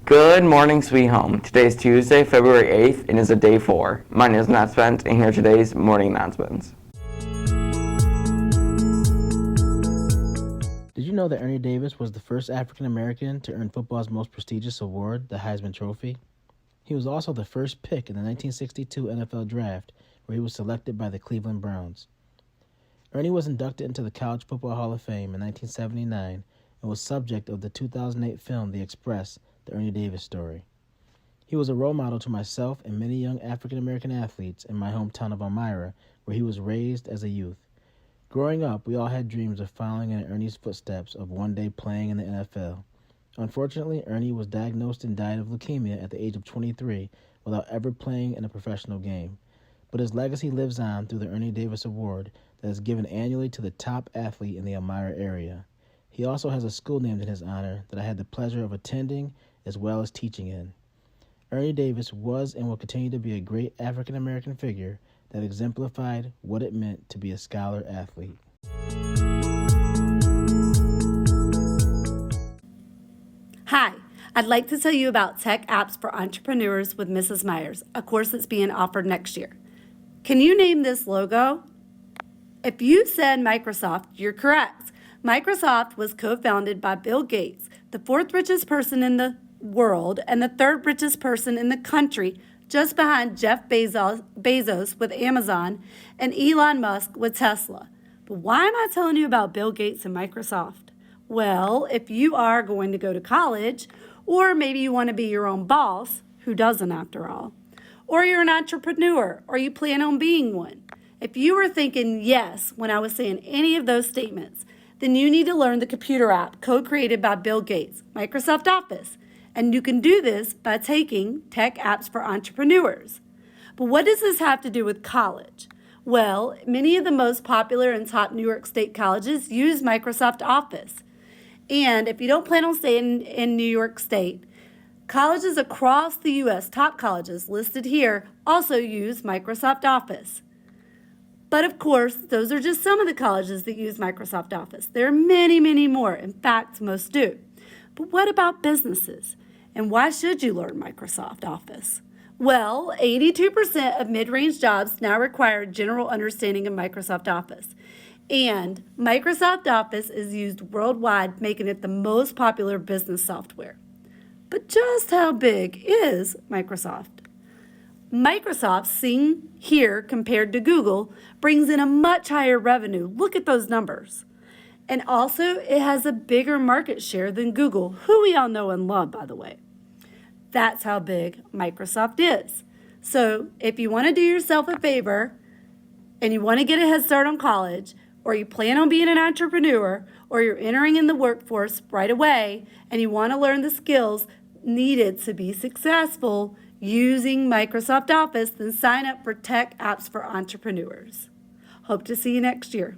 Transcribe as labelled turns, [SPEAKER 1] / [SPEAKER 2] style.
[SPEAKER 1] Good morning, sweet home. Today is Tuesday, February 8th, and is a day 4. My name is Matt Spence, and here are today's morning announcements.
[SPEAKER 2] Did you know that Ernie Davis was the first African American to earn football's most prestigious award, the Heisman Trophy? He was also the first pick in the 1962 NFL Draft, where he was selected by the Cleveland Browns. Ernie was inducted into the College Football Hall of Fame in 1979 and was subject of the 2008 film The Express, the Ernie Davis story. He was a role model to myself and many young African American athletes in my hometown of Elmira, where he was raised as a youth. Growing up, we all had dreams of following in Ernie's footsteps of one day playing in the NFL. Unfortunately, Ernie was diagnosed and died of leukemia at the age of 23 without ever playing in a professional game. But his legacy lives on through the Ernie Davis Award that is given annually to the top athlete in the Elmira area. He also has a school named in his honor that I had the pleasure of attending as well as teaching in. Ernie Davis was and will continue to be a great African American figure that exemplified what it meant to be a scholar athlete.
[SPEAKER 3] Hi, I'd like to tell you about Tech Apps for Entrepreneurs with Mrs. Myers, a course that's being offered next year. Can you name this logo? If you said Microsoft, you're correct. Microsoft was co-founded by Bill Gates, the fourth richest person in the world and the third richest person in the country, just behind Jeff Bezos with Amazon and Elon Musk with Tesla. But why am I telling you about Bill Gates and Microsoft? Well, if you are going to go to college, or maybe you want to be your own boss, who doesn't after all, or you're an entrepreneur, or you plan on being one, if you were thinking yes when I was saying any of those statements, then you need to learn the computer app co-created by Bill Gates, Microsoft Office. And you can do this by taking Tech Apps for Entrepreneurs. But what does this have to do with college? Well, many of the most popular and top New York State colleges use Microsoft Office. And if you don't plan on staying in New York State, colleges across the U.S., top colleges listed here, also use Microsoft Office. But of course, those are just some of the colleges that use Microsoft Office. There are many, many more. In fact, most do. But what about businesses? And why should you learn Microsoft Office? Well, 82% of mid-range jobs now require general understanding of Microsoft Office. And Microsoft Office is used worldwide, making it the most popular business software. But just how big is Microsoft? Microsoft, seen here compared to Google, brings in a much higher revenue. Look at those numbers. And also, it has a bigger market share than Google, who we all know and love, by the way. That's how big Microsoft is. So if you want to do yourself a favor and you want to get a head start on college, or you plan on being an entrepreneur, or you're entering in the workforce right away and you want to learn the skills needed to be successful using Microsoft Office, then sign up for Tech Apps for Entrepreneurs. Hope to see you next year.